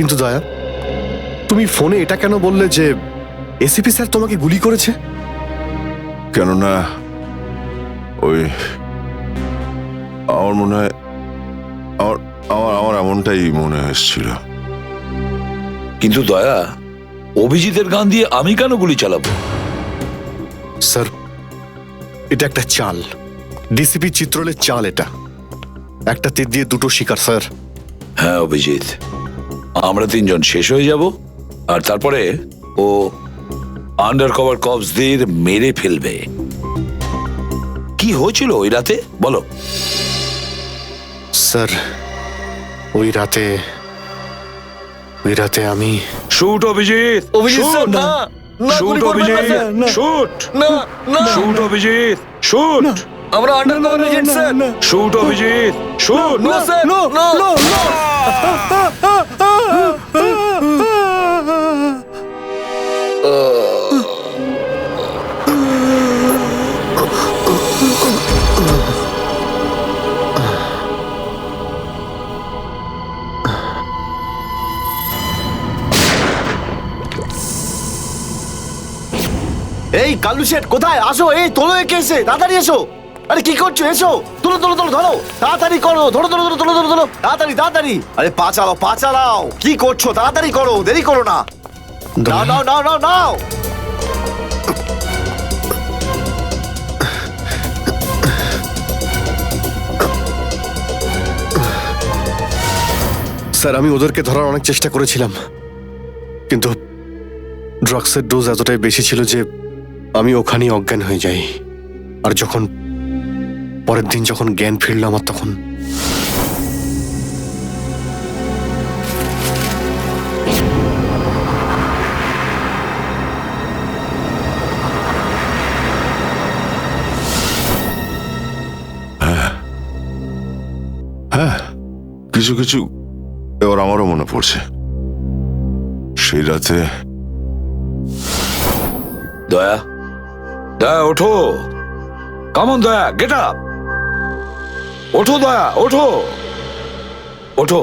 কিন্তু দয়া, তুমি ফোনে এটা কেন বললে যে এসিপি স্যার তোমাকে গুলি করেছে? কেননা ওই আমার মনে হয় আমার আমার আমার এমনটাই মনে এসেছিল। কিন্তু দয়া, অভিজিতের গান দিয়ে আমি কেন গুলি চালাবো? স্যার, এটা একটা চাল, ডিসিপি চিত্রলের চাল। এটা একটা তীর দিয়ে দুটো শিকার স্যার। হ্যাঁ অভিজিৎ, আমরা তিনজন শেষ হয়ে যাব আর তারপরে ও আন্ডার কভার কপসদের মেরে ফেলবে। কি হয়েছিল ওই রাতে বলো? স্যার, ওই রাতে আমি shoot Abhijit, Abhijit sir, shoot! না, না, শুট গুলি করবেন না, অভিজিৎ, স্যার। শুট! না, না, শুট অভিজিৎ, শুট! আমরা under cover agent sir. Shoot Abhijit, shoot! না স্যার, না, এই কালু শেঠ কোথায়? আসো, এই তোলো একে, এসে তাড়াতাড়ি এসো। আরে কি করছো? এসো, তুলো তুলো তুলো, ধরো তাড়াতাড়ি করো, ধরো ধরো ধরো, তুলো ধরো ধরো, তাড়াতাড়ি তাড়াতাড়ি। আরে পা চালাও, পা চালাও, কি করছো? তাড়াতাড়ি করো, দেরি করো না। নাও নাও নাও নাও নাও। স্যার, আমি ওদেরকে ধরার অনেক চেষ্টা করেছিলাম, কিন্তু ড্রাগসের ডোজ এতটাই বেশি ছিল যে আমি ওখানেই অজ্ঞান হয়ে যাই। আর যখন পরের দিন যখন জ্ঞান ফিরল আমার, তখন হ্যাঁ, কিছু কিছু এবার আমারও মনে পড়ছে। সেই রাতে দয়া, দয়া ওঠো, কামন দয়া, গেট আপ, ওঠো দয়া, ওঠো, ওঠো,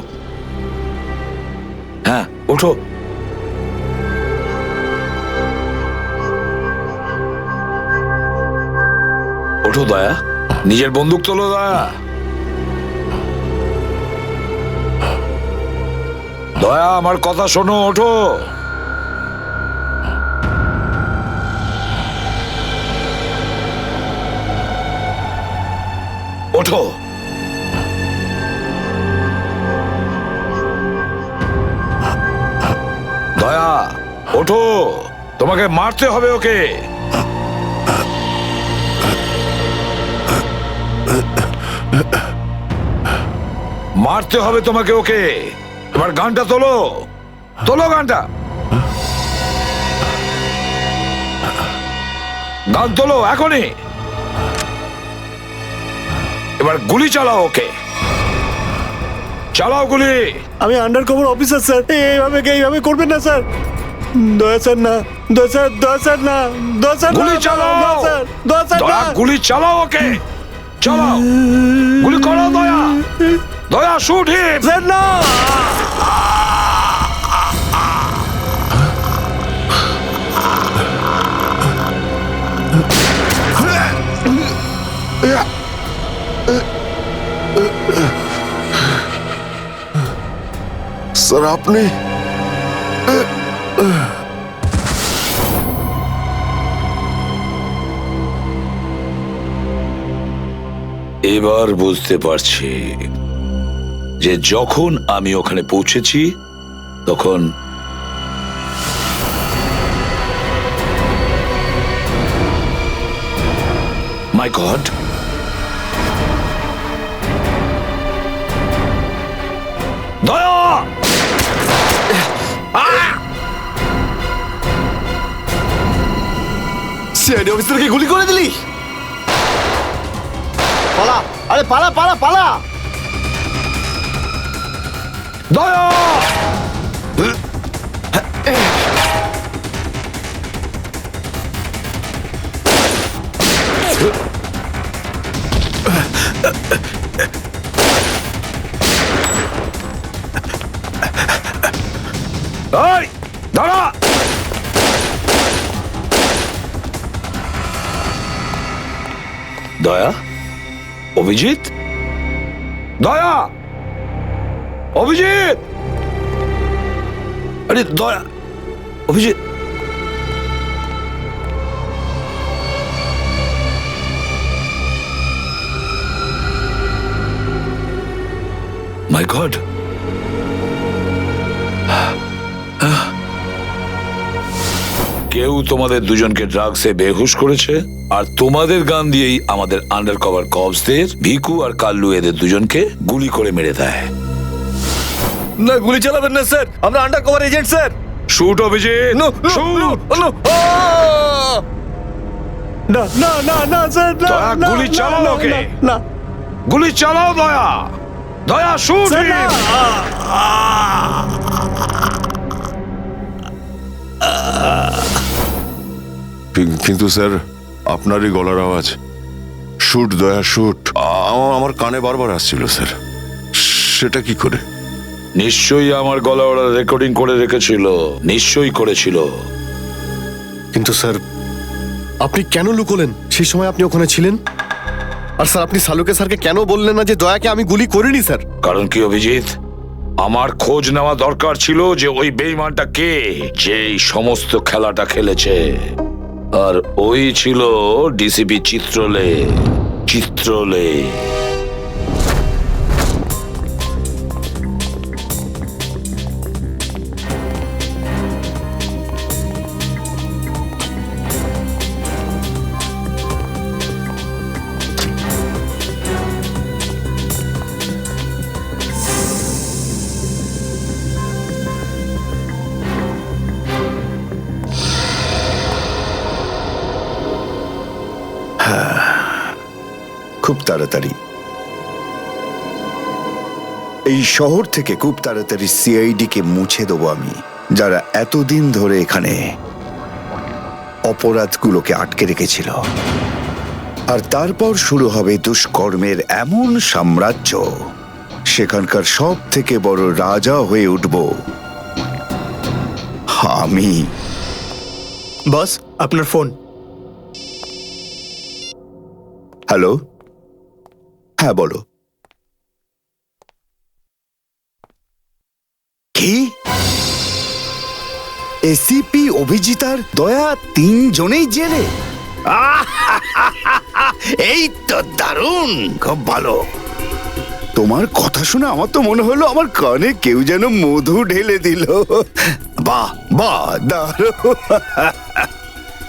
হ্যাঁ ওঠো। ওঠো দয়া, নিজের বন্দুক তোলো দয়া। দয়া, আমার কথা শোনো, ওঠো। ওঠো। দয়া ওঠো, তোমাকে মারতে হবে ওকে। মারতে হবে তোমাকে ওকে। এবার গানটা তোলো, তোলো গানটা, গান তোলো এখনই। এবার গুলি চালাও ওকে, চালাও গুলি। আমি আন্ডার কভার অফিসার স্যার, এইভাবে করবেন না স্যার। দয়া স্যার না, দয়া স্যার, দয়া স্যার না, দয়া স্যার না, গুলি চালাও, দয়া স্যার, দয়া স্যার না। দয়া গুলি চালাও ওকে, চালাও গুলি করো দয়া, দয়া শুট হিট। স্যার না। স্যার আপনি এবার বুঝতে পারছি যে যখন আমি ওখানে পৌঁছেছি তখন মাই গড, দয়া, সিআইডি অফিসারকে গুলি করে দিলি? পালা, আরে পালা পালা পালা। দয়া, এই দাঁড়া! দয়া, অভিজিৎ, দয়া, অভিজিৎ, আরে দয়া, অভিজিৎ। মাই গড, কেউ তোমাদের দুজনকে ড্রাগসে বেহুশ করেছে, আর তোমাদের গান দিয়েই আমাদের আন্ডার কভার কপসদের ভিকু আর কাল্লু এদের দুজনকে গুলি করে মেরে দেয়। না, গুলি চালাবেন না স্যার, আমরা under cover agent sir. Shoot Abhijit, shoot! না না না না স্যার, না, দয়া, না, গুলি না, চালাও না, ওকে। না, গুলি চালাও দয়া, দয়া শুট! স্যার, না। কিন্তু স্যার, আপনারই গলার আওয়াজ, শুট দয়া শুট, আমার কানে বারবার আসছিল স্যার। সেটা কি করে? নিশ্চয়ই আমার গলা ওরা রেকর্ডিং করে রেখেছিল, নিশ্চয়ই করেছিল। কিন্তু স্যার, আপনি কেন লুকোলেন? সেই সময় আপনি ওখানে ছিলেন। আর স্যার, আপনি সালুকে স্যারকে কেন বললেন না যে দয়াকে আমি গুলি করিনি স্যার? কারণ কি অভিজিৎ, আমার খোঁজ নেওয়া দরকার ছিল যে ওই বেঈমানটা কে, যে এই সমস্ত খেলাটা খেলেছে। আর ওই ছিল ডিসিপি চিত্রলে। চিত্রলে খুব তাড়াতাড়ি এই শহর থেকে খুব তাড়াতাড়ি সিআইডি কে মুছে দেবো আমি, যারা এতদিন ধরে এখানে অপরাধগুলোকে আটকে রেখেছিল। আর তারপর শুরু হবে দুষ্কর্মের এমন সাম্রাজ্য, সেখানকার সব থেকে বড় রাজা হয়ে উঠব আমি। বস, আপনার ফোন। হ্যালো, হ্যাঁ বলো। কি? এসিপি অভিজিৎ আর দয়া তিনজনেই জেলে? এই তো দারুণ, খুব ভালো। তোমার কথা শুনে আমার তো মনে হলো আমার কানে কেউ যেন মধু ঢেলে দিল। বাহ বাহ, দারুণ।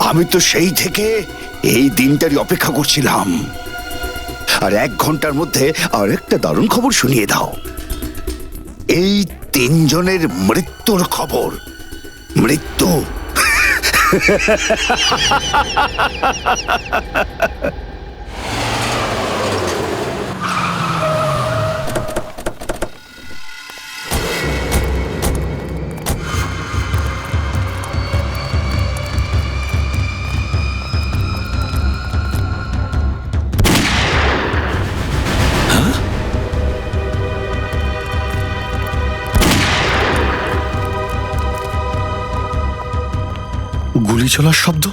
আমি তো সেই থেকে এই দিনটারই অপেক্ষা করছিলাম। আর 1 ঘন্টার মধ্যে আরেকটা দারুণ খবর শুনিয়ে দাও। এই তিনজনের মৃত্যুর খবর। মৃত্যু। গুলি চলার শব্দ।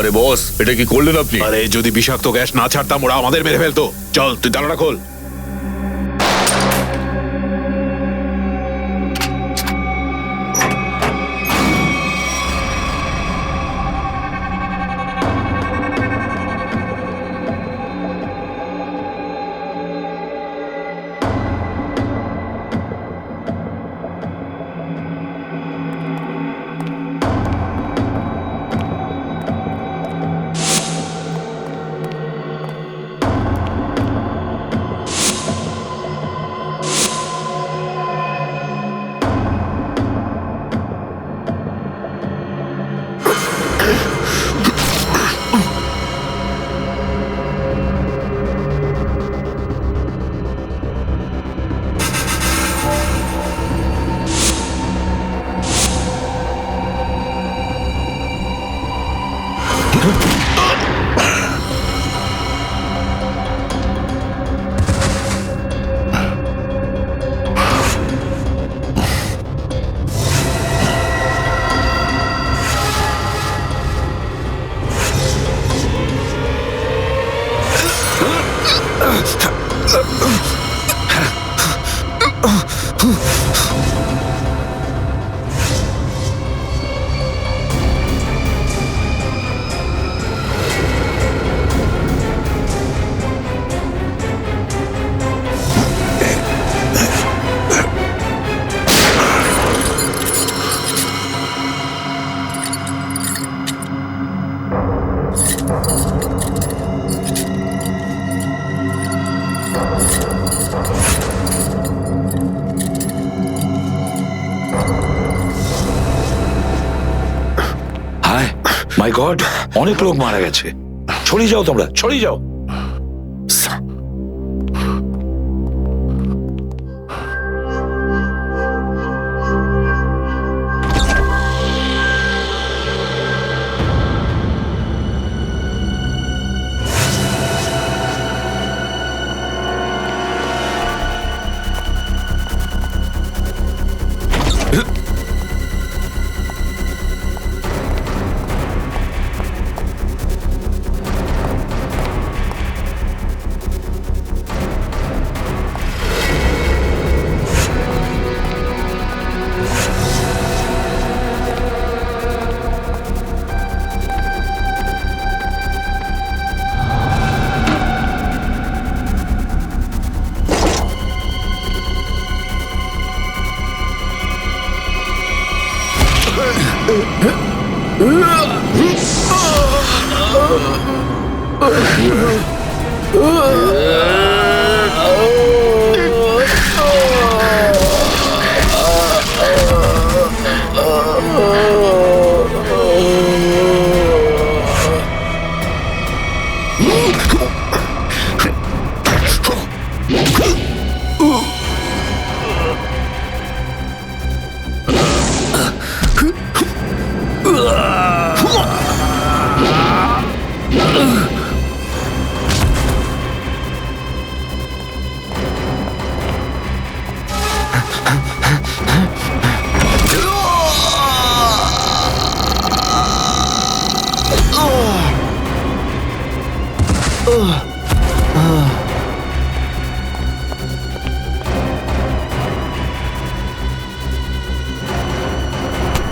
আরে বস, এটা কি করলেন আপনি? আরে যদি বিষাক্ত গ্যাস না ছাড়তাম ওরা আমাদের মেরে ফেলতো। চল তুই তালাটা খোল। হায় মাই গড, অনেক লোক মারা গেছে। ছড়িয়ে যাও তোমরা, ছড়িয়ে যাও।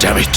Damn it.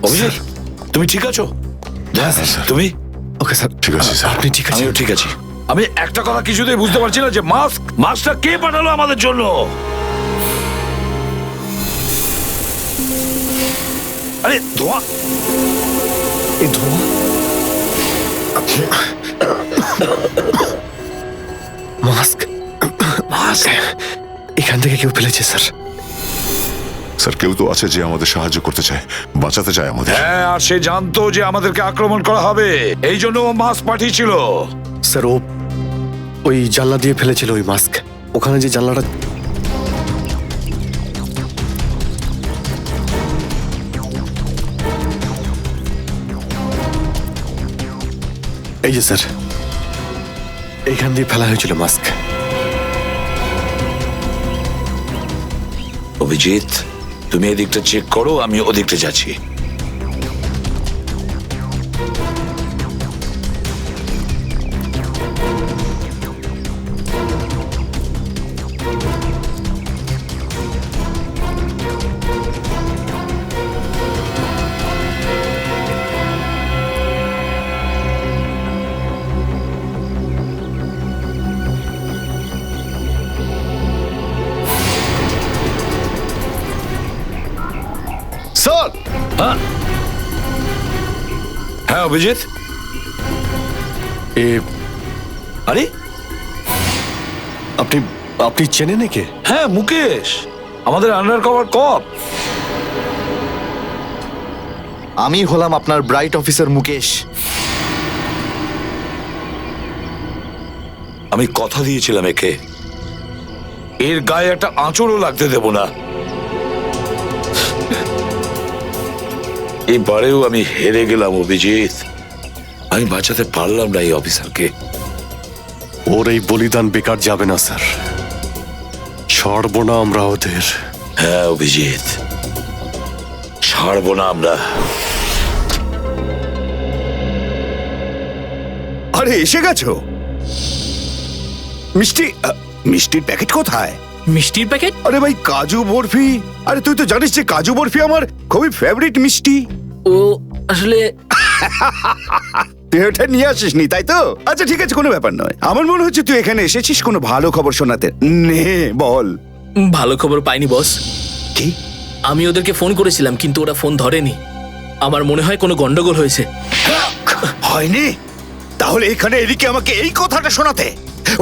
অভিজিৎ, তুমি ঠিক আছো? হ্যাঁ, স্যার। তুমি? ওকে স্যার, ঠিক আছে, স্যার। আপনি ঠিক আছেন? আমিও ঠিক আছি। আমি একটা কথা কিছুতেই বুঝতে পারছি না যে মাস্কটা কে পাঠালো আমাদের জন্য? আরে ধোঁয়া! এই ধোঁয়া, মাস্ক এখান থেকে কেউ ফেলেছে স্যার। স্যার, কেউ তো আছে যে আমাদের সাহায্য করতে চায়, বাঁচাতে চায় আমাদের। হ্যাঁ, আর সে জানতো যে আমাদেরকে আক্রমণ করা হবে, এই জন্য ও মাস্ক পাঠিয়েছিল। স্যার, ও ওই জানলা দিয়ে ফেলেছিল ওই মাস্ক। ওখানে যে জানলাটা, এই যে স্যার, এইখান দিয়ে ফেলা হয়েছিল মাস্ক। অভিজিৎ, তুমি এদিকটা চেক করো, আমি ওদিকটা যাচ্ছি। স্যার, হ্যাঁ অভিজিৎ, এ আরে আপনি আপনি চেনেন একে? হ্যাঁ, মুকেশ, আমাদের আন্ডার কভার কপ। আমি হলাম আপনার ব্রাইট অফিসার মুকেশ। আমি কথা দিয়েছিলাম একে, এর গায়ে একটা আঁচড়ও লাগতে দেব না। এবারেও আমি হেরে গেলাম অভিজিৎ। আমি বাঁচাতে পারলাম না এই অফিসারকে। ওর এই বলিদান বেকার যাবে না স্যার, ছাড়বো না আমরা ওদের। হ্যাঁ অভিজিৎ, ছাড়বো না আমরা। আরে এসে গেছো? মিষ্টি মিষ্টির প্যাকেট কোথায়? মিষ্টির প্যাকেট? আরে ভাই কাজু বরফি। আরে তুই তো জানিস যে কাজু বরফি আমার খুবই ফেভারিট মিষ্টি। ও আসলে তুই ওটা নিয়ে আসিসনি তাই তো? আচ্ছা ঠিক আছে, কোনো ব্যাপার নয়। আমার মনে হচ্ছে তুই এখানে এসেছিস কোনো ভালো খবর শোনাতে। নে বল। ভালো খবর পাইনি বস। কি? আমি ওদেরকে ফোন করেছিলাম কিন্তু ওরা ফোন ধরেনি। আমার মনে হয় কোনো গন্ডগোল হয়েছে। হয়নি? তাহলে এখানে এদিকে আমাকে এই কথাটা শোনাতে?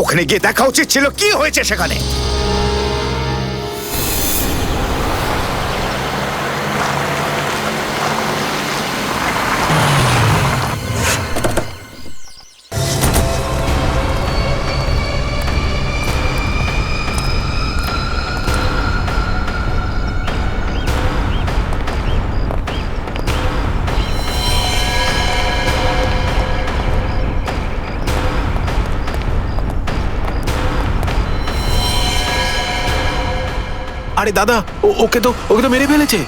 ওখানে গিয়ে দেখা উচিত ছিল কি হয়েছে সেখানে। আরে দাদা, ওকে তো মেরে ফেলেছে।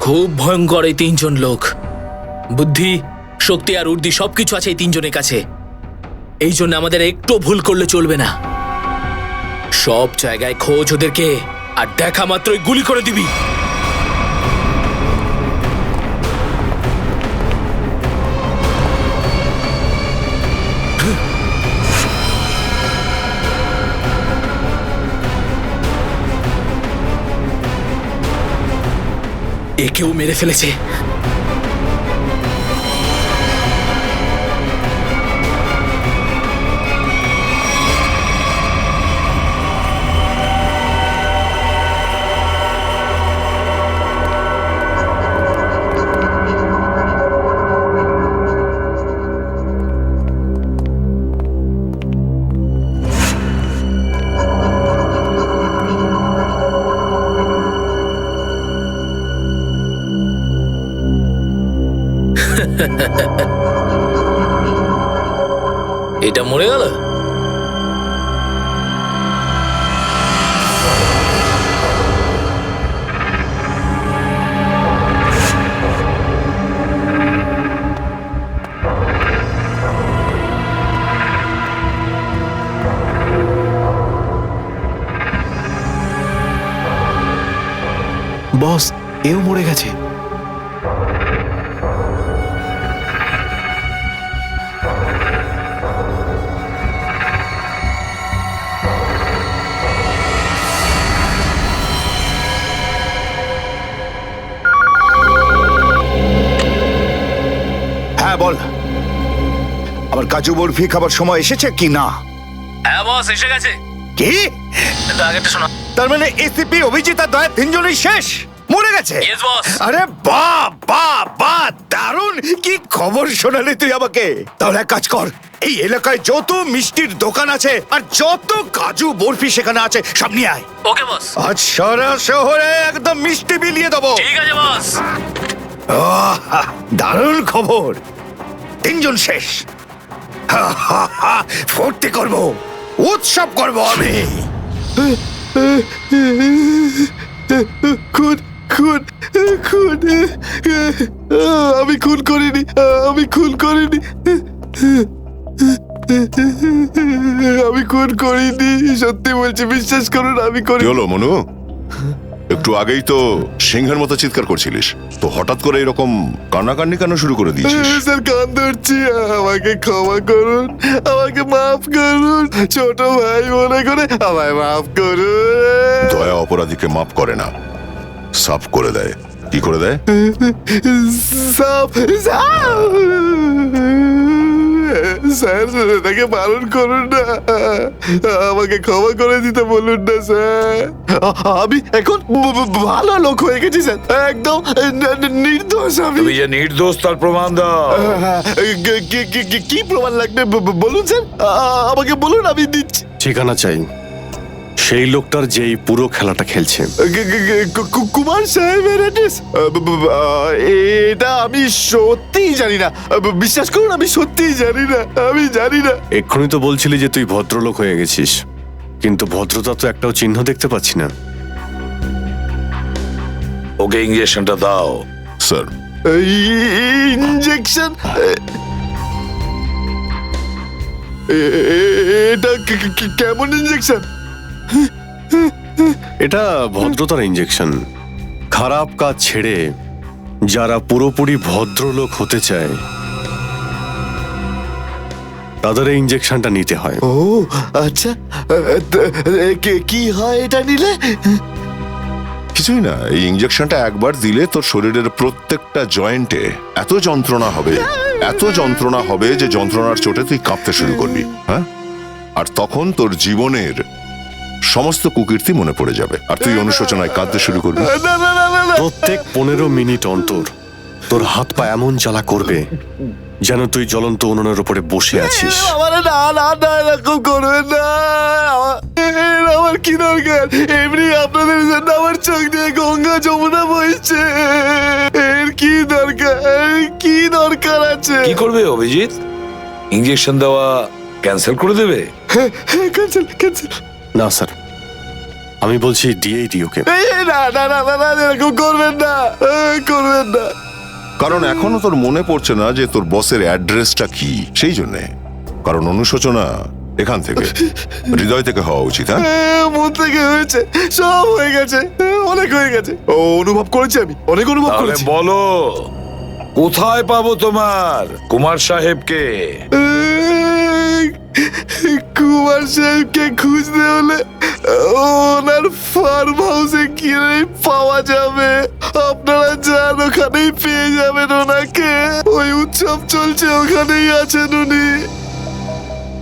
খুব ভয়ঙ্কর এই তিনজন লোক। বুদ্ধি, শক্তি আর উর্দি সবকিছু আছে এই তিনজনের কাছে। এই জন্য আমাদের একটু ভুল করলে চলবে না। সব জায়গায় খোঁজ ওদেরকে, আর দেখা মাত্রই গুলি করে দিবি। একেও মেরে ফেলেছে। এটা মরে গেল। বস, এও মরে গেছে। হ্যাঁ বল, আমার কাজু বরফি খাবার সময় এসেছে কি না? হ্যাঁ বস, এসে গেছে। কি? আগেটা শোনা। তার মানে এসিপি অভিজিৎ আর দয়া তিনজনই শেষ, মরে গেছে? Yes, boss. আরে বাহ বাহ বাহ, দারুণ! কি খবর শোনালি তুই আমাকে। তাহলে এক কাজ কর, এই এলাকায় যত মিষ্টির দোকান আছে আর যত কাজু বরফি সেখানে আছে সব নিয়ে আয়। ওকে বস। আজ সারা শহরে একদম মিষ্টি বিলিয়ে দেবো। ঠিক আছে বস। আহ, দারুণ খবর, তিনজন শেষ। ফুর্তি করব, উৎসব করব আমি। খুন খুন খুন আমি খুন করিনি, আমি খুন করিনি, আমি খুন করিনি, সত্যি বলছি, বিশ্বাস করুন আমি কি করি। হলো মনু? একটু আগেই তো সিংহের মতো চিৎকার করছিলিস, তো হঠাৎ করে এরকম কান্নাকান্নি কেন শুরু করে দিয়েছিস? স্যার কান ধরছি, আমাকে ক্ষমা করুন, আমাকে মাফ করুন, ছোট ভাই মনে করে আমায় মাফ করুন। দয়া অপরাধীকে মাফ করে না, সাফ করে দেয়। কি করে দেয়? সাপ সাপ স্যার, তাকে বারণ করুন না, আমাকে ক্ষমা করে দিতে বলুন না স্যার। আমি এখন ভালো লোক হয়ে গেছি স্যার, একদম নির্দোষ আমি। তুমি যে নির্দোষ তার প্রমাণ দাও। কি প্রমাণ লাগবে বলুন স্যার, আমাকে বলুন, আমি দিচ্ছি। ঠিকানা চাই সেই লোকটার যেই পুরো খেলাটা খেলছে। কুমার সাহেবের অ্যাড্রেস? এটা আমি সত্যিই জানি না, বিশ্বাস করুন, আমি সত্যিই জানি না, আমি জানি না। এক্ষুনি তো বলছিলি যে তুই ভদ্রলোক হয়ে গেছিস, কিন্তু ভদ্রতা তো একটাও চিহ্ন দেখতে পাচ্ছি না। ওকে ইঞ্জেকশনটা দাও, স্যার। ইঞ্জেকশন? এটা কেমন ইঞ্জেকশন? এটা ভদ্রতার ইঞ্জেকশন। খারাপ কাজ ছেড়ে যারা পুরোপুরি ভদ্রলোক হতে চায় তাদের এই ইঞ্জেকশনটা নিতে হয়। ও আচ্ছা, কি হয় এটা নিলে? কিছুই না, এই ইঞ্জেকশনটা একবার দিলে তোর শরীরের প্রত্যেকটা জয়েন্টে এত যন্ত্রণা হবে যে যন্ত্রণার চোটে তুই কাঁপতে শুরু করবি। হ্যাঁ, আর তখন তোর জীবনের সমস্ত কুকীর্তি মনে পড়ে যাবে আর তুই অনুশোচনায় কাঁদতে শুরু করবি। প্রত্যেক 15 মিনিট অন্তর তোর হাত পা এমন জ্বালা করবে যেন তুই জ্বলন্ত উনুনের উপরে বসে আছিস। আমার না না না, এরকম করবেন না। আমার কি দরকার? এমনি আপনাদের জন্য আমার চোখ দিয়ে গঙ্গা যমুনা বইছে। এর কি দরকার আছে? কি করবে অভিজিৎ? ইঞ্জেকশন দেওয়া ক্যান্সেল করে দেবে? ক্যান্সেল। না স্যার, আমি বলছি দিয়েই দিই ওকে। না, এরকম করবেন না। কারণ এখনো তোর মনে পড়ছে না যে তোর বসের অ্যাড্রেসটা কি, সেই জন্যে। কারণ অনুশোচনা এখান থেকে, হৃদয় থেকে হওয়া উচিত। হ্যাঁ, মন থেকে হয়েছে, সব হয়ে গেছে, অনেক হয়ে গেছে। অনুভব করেছি, আমি অনেক অনুভব তাহলে করেছি। বলো, কোথায় পাবো তোমার কুমার সাহেবকে? কুমার সাহেবকে খুঁজতে হলে ওনার ফার্ম হাউসে গিয়ে পাওয়া যাবে। আপনারা যান, ওখানেই পেয়ে যাবেন ওনাকে। ওই উৎসব চলছে, ওখানেই আছেন উনি।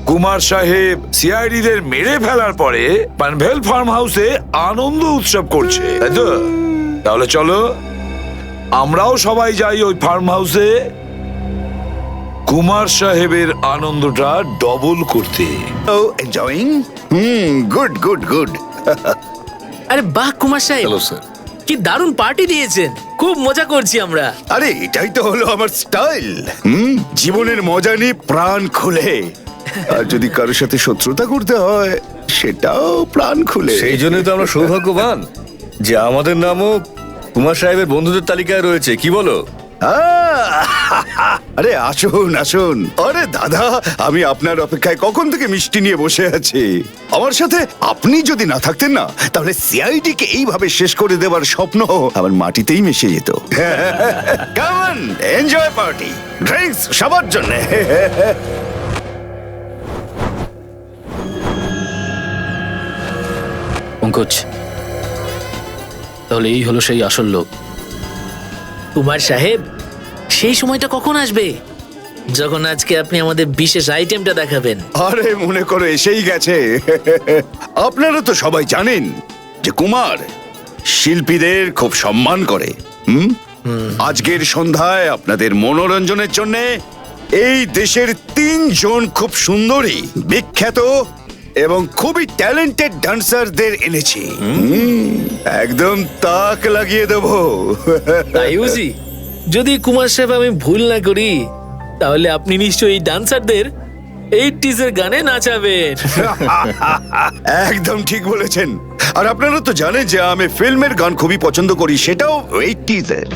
কুমার সাহেব সিআইডিদের মেরে ফেলার পরে পানভেল ফার্ম হাউসে আনন্দ উৎসব করছে, তাই তো? তাহলে চলো আমরাও সবাই যাই ওই ফার্ম হাউসে কুমার সাহেবের আনন্দটা ডবল করতে। এনজয়িং? গুড। আরে বাহ কুমার সাহেব, হ্যালো স্যার। কি দারুণ পার্টি দিয়েছেন, খুব মজা করছি আমরা। আরে এটাই তো হলো আমার স্টাইল। জীবনের মজা নিয়ে প্রাণ খুলে। আর যদি কারোর সাথে শত্রুতা করতে হয়, সেটাও প্রাণ খুলে। সেই জন্যই তো আমরা সৌভাগ্যবান যে আমাদের নামও কুমার সাহেবের বন্ধুদের তালিকায় রয়েছে, কি বলো? আরে আসুন। আরে দাদা, আমি আপনার অপেক্ষায় কখন থেকে মিষ্টি নিয়ে বসে আছি। আমার সাথে আপনি যদি না থাকতেন না, তাহলে সিআইডি কে এইভাবে শেষ করে দেবার স্বপ্ন আমার মাটিতেই মিশে যেত। Come on, enjoy party, drinks সবার জন্য। পঙ্কজ, তাহলে এই হলো সেই আসল লোক। কুমার সাহেব, সেই সময়টা কখন আসবে যখন আজকে আপনি আমাদের বিশেষ আইটেমটা দেখাবেন? আরে মনে করো এসেই গেছে। আপনারা তো সবাই জানেন যে কুমার শিল্পীদের খুব সম্মান করে। আজকের সন্ধ্যায় আপনাদের মনোরঞ্জনের জন্য এই দেশের 3 জন খুব সুন্দরী, বিখ্যাত এবং খুবই ট্যালেন্টেড ডান্সারদের এনেছি। একদম তাক লাগিয়ে দেবো। তাই বুঝি? যদি কুমার সাহেব আমি ভুল না করি, তাহলে আপনি নিশ্চয়ই এই ডান্সারদের 80s এর গানে নাচাবেন। একদম ঠিক বলেছেন। আর আপনারা তো জানেন যে আমি ফিল্মের গান খুবই পছন্দ করি, সেটাও 80s এর।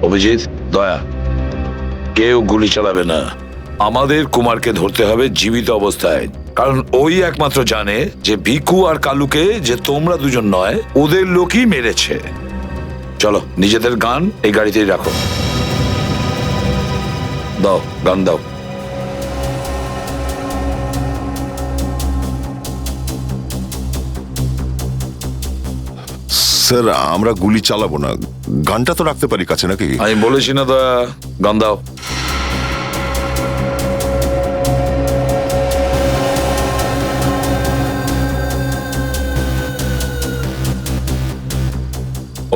অভিজিৎ, দয়া, কেউ গুলি চালাবে না। আমাদের কুমারকে ধরতে হবে জীবিত অবস্থায়, কারণ ওই একমাত্র জানে যে ভিকু আর কালুকে যে তোমরা দুজন নয়, ওদের লোকই মেরেছে। চলো, নিজেদের গান এই গাড়িতেই রাখো। দাও, গান দাও। স্যার, আমরা গুলি চালাবো না, গানটা তো রাখতে পারি কাছে নাকি? আমি বলেছি না দয়া, গান দাও।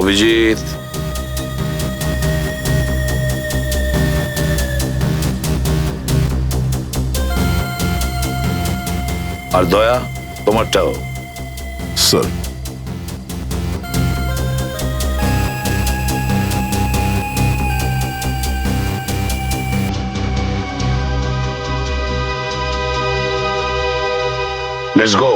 অভিজিৎ, আর দয়া, তোমারটাও। Sir, let's go.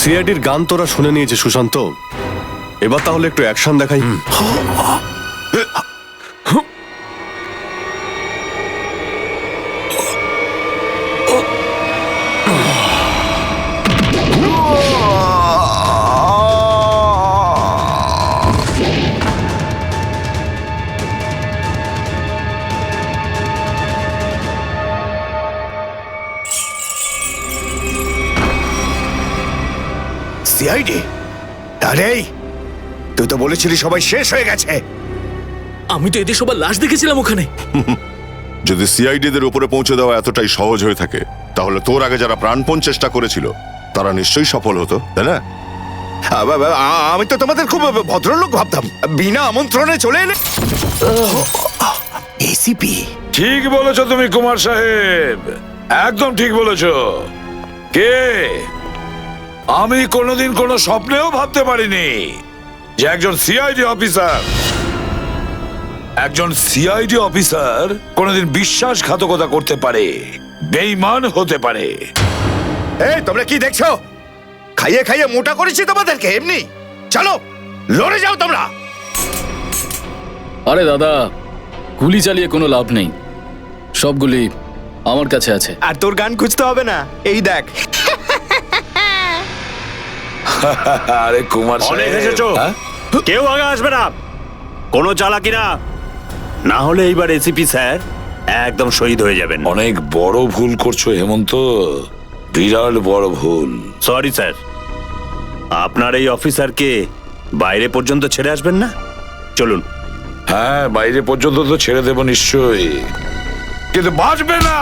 সিআইডির গান তোরা শুনে নিয়েছে সুশান্ত, এবার তাহলে একটু অ্যাকশন দেখাই। সিআইডি? আরে তুই তো বলেছিলি সবাই শেষ হয়ে গেছে। আমি তো এদের সবার লাশ দেখেছিলাম ওখানে। যদি সিআইডিদের উপরে পৌঁছে দেওয়া এতটাই সহজ হয়ে থাকে, তাহলে তোর আগে যারা প্রাণপণ চেষ্টা করেছিল তারা নিশ্চয়ই সফল হতো, তাই না? আমি তো তোমাদের খুব ভদ্রলোক ভাবতাম, বিনা আমন্ত্রণে চলে এলে। এসিপি? ঠিক বলেছো তুমি কুমার সাহেব, একদম ঠিক বলেছো। কে? আমি কোনোদিন কোনো স্বপ্নেও ভাবতে পারিনি যে একজন সিআইডি অফিসার কোনোদিন বিশ্বাসঘাতকতা করতে পারে, বেঈমান হতে পারে। এই তোমরা কি দেখছো? খাইয়ে খাইয়ে মোটা করেছি তোমাদেরকে এমনি। চলো লড়ে যাও তোমরা। আরে দাদা, গুলি চালিয়ে কোনো লাভ নেই, সবগুলি আমার কাছে আছে। আর তোর গান খুঁজতে হবে না, এই দেখ। আরে কুমার অনেক সাহেব, এসেছো, হ্যাঁ? কেউ আগে আসবে না, কোনো চালাকি না, না হলে এইবার এসিপি স্যার একদম শহীদ হয়ে যাবেন। অনেক বড় ভুল করছো হেমন্ত, বিরাট বড় ভুল। সরি স্যার, আপনার এই অফিসারকে বাইরে পর্যন্ত ছেড়ে আসবেন না? চলুন। হ্যাঁ, বাইরে পর্যন্ত তো ছেড়ে দেব নিশ্চয়ই, কিন্তু বাঁচবে না।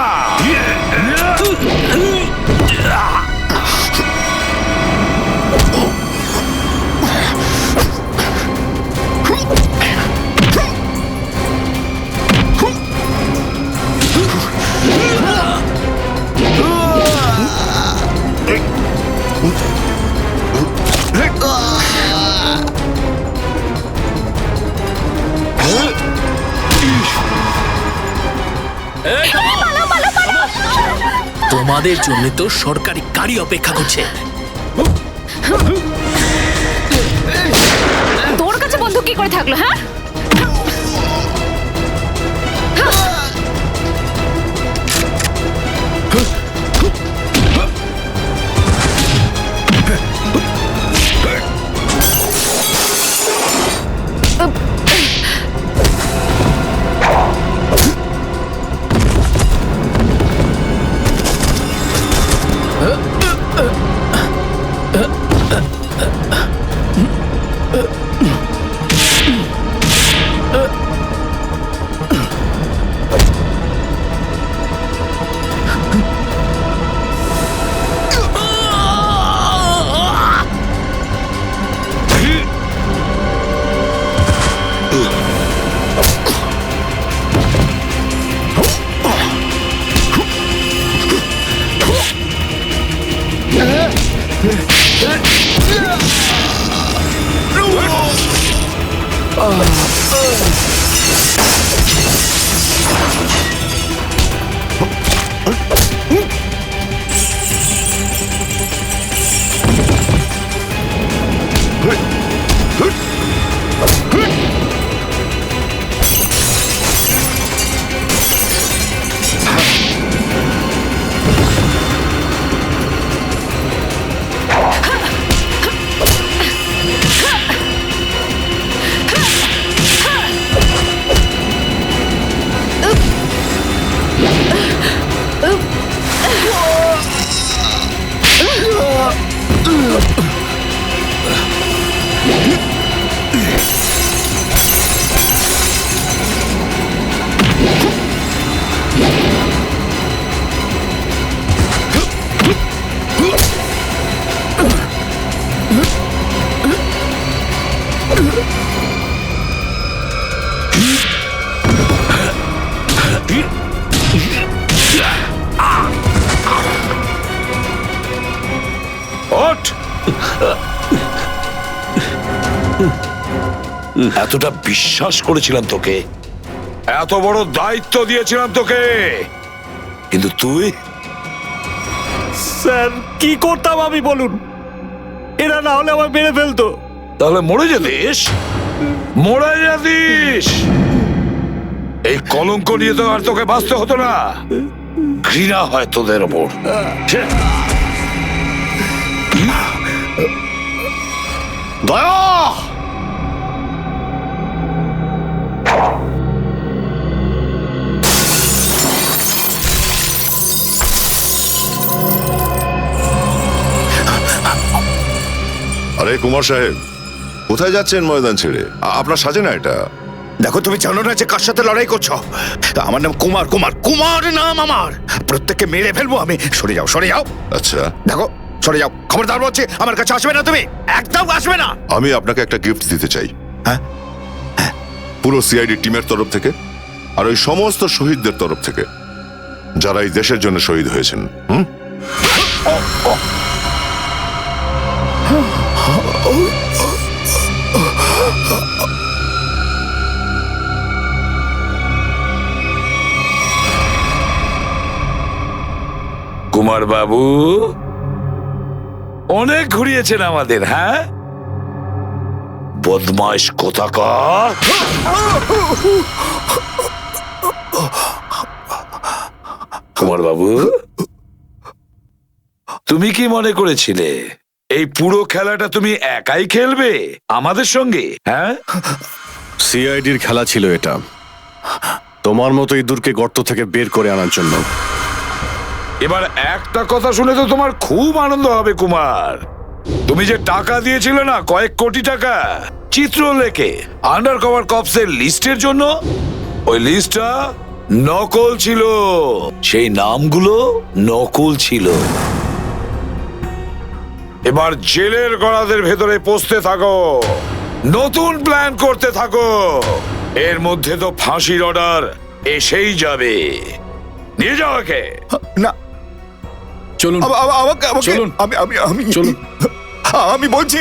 তোমাদের জন্য তো সরকারি গাড়ি অপেক্ষা করছে। তোর কাছে বন্দুক কি করে থাকলো? হ্যাঁ, ওঠ! এতটা বিশ্বাস করেছিলাম তোকে, এত বড় দায়িত্ব দিয়েছিলাম তোকে, কিন্তু তুই স্যার কি করতাম আমি বলুন? এরা না হলে আমার মেরে ফেলতো। তাহলে মরে যেতিস, মরে যেতিস। এই কলঙ্ক নিয়ে তো আর তোকে বাঁচতে হতো না। ঘৃণা হয় তোদের ওপর। দয়া! আরে কুমার সাহেব, কোথায় যাচ্ছেন ময়দান ছেড়ে? আপনার সাজে না এটা। দেখো, তুমি জানো না যে কার সাথে লড়াই করছো? আমার নাম কুমার, কুমার, কুমার নাম আমার। প্রত্যেককে মেরে ফেলবো আমি। সরে যাও, সরে যাও। আচ্ছা, দেখো, সরে যাও। খবরদার বলছি, আমার কাছে আসবে না তুমি, একদম আসবে না। আমি আপনাকে একটা গিফট দিতে চাই। হ্যাঁ? পুরো সিআইডি টিমের তরফ থেকে আর ওই সমস্ত শহীদদের তরফ থেকে যারা এই দেশের জন্য শহীদ হয়েছেন। কুমার বাবু অনেক ঘুরিয়েছেন আমাদের, হ্যাঁ? বদমাইশ কোথাকার! কুমার বাবু, তুমি কি মনে করেছিলে এই পুরো খেলাটা তুমি একাই খেলবে আমাদের সঙ্গে? হ্যাঁ, সিআইডির খেলা ছিল এটা, তোমার মতো ইঁদুরকে গর্ত থেকে বের করে আনার জন্য। এবার একটা কথা শুনে তো তোমার খুব আনন্দ হবে কুমার। তুমি যে টাকা দিয়েছিলে না, কয়েক কোটি টাকা, চিত্রলেখে আন্ডার কভার কপসের লিস্টের জন্য, ওই লিস্টটা নকল ছিল। সেই নামগুলো নকল ছিল। এবার জেলের গড়াদের ভেতরে পৌঁছতে থাকো, নতুন প্ল্যান করতে থাকো। এর মধ্যে তো ফাঁসির অর্ডার এসেই যাবে। নিয়ে যাও একে। না, চলুন আমাকে চলুন। আমি চলুন। আমি বলছি।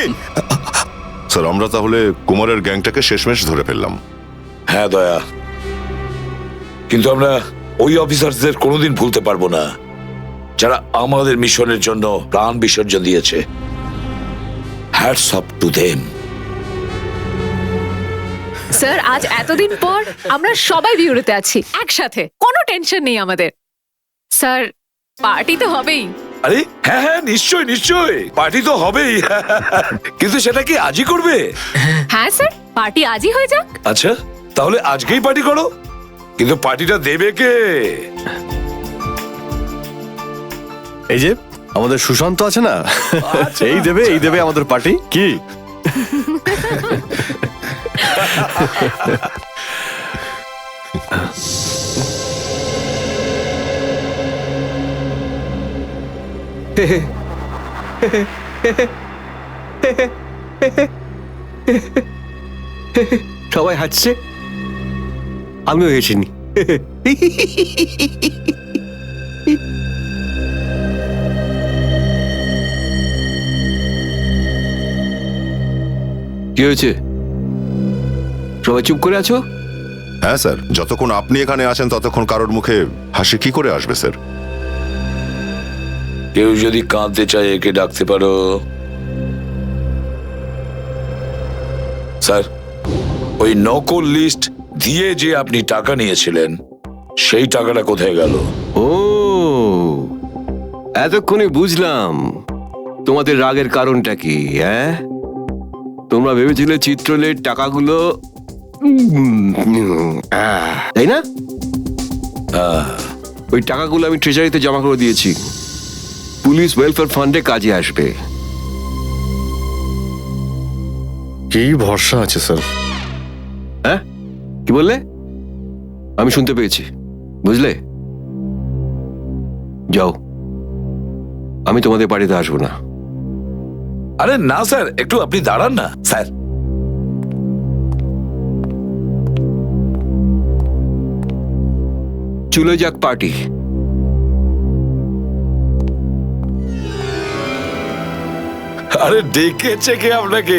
স্যার, আমরা তাহলে কুমারের গ্যাংটাকে শেষমেশ ধরে ফেললাম। হ্যাঁ দয়া, কিন্তু আমরা ওই অফিসারদের কোনোদিন ভুলতে পারবো না যারা আমাদের মিশনের জন্য প্রাণ বিসর্জন দিয়েছে। Hats off to them. Sir, আজ এতদিন পর আমরা সবাই বিউরোতে আছি একসাথে, কোনো টেনশন নেই আমাদের। স্যার, পার্টি তো হবেই। আরে হ্যাঁ হ্যাঁ, নিশ্চয় নিশ্চয়, পার্টি তো হবেই। কিন্তু সেটা কি আজই করবে? হ্যাঁ স্যার, পার্টি আজই হয়ে যাক। আচ্ছা, তাহলে আজকেই পার্টি করো। কিন্তু পার্টিটা দেবে কে? এই যে আমাদের সুশান্ত আছে না, এই দেবে আমাদের পার্টি। কি সবাই হাসছে, আমিও হেসিনি। কি হয়েছে? সবাই চুপ করে আছো? হ্যাঁ স্যার, যতক্ষণ আপনি এখানে আছেন ততক্ষণ কারোর মুখে হাসি কি করে আসবে স্যার? কেউ যদি কাঁদতে চায় একে ডাকতে পারো। স্যার, ওই নকল লিস্ট দিয়ে যে আপনি টাকা নিয়েছিলেন সেই টাকাটা কোথায় গেল? ও, এতক্ষণে বুঝলাম তোমাদের রাগের কারণটা কি। হ্যাঁ, তোমরা ভেবেছিলে চিত্রলের টাকাগুলো তাই না? ওই টাকাগুলো আমি ট্রেজারিতে জমা করে দিয়েছি, পুলিশ ওয়েলফেয়ার ফান্ডে কাজে আসবে। কি ভরসা আছে স্যার? হ্যাঁ, কি বললে? আমি শুনতে পেয়েছি, বুঝলে? যাও, আমি তোমাদের বাড়িতে আসবো না। আরে না স্যার, একটু আপনি দাঁড়ান না স্যার। চলে যাক পার্টি। আরে ডেকেছে কে আপনাকে?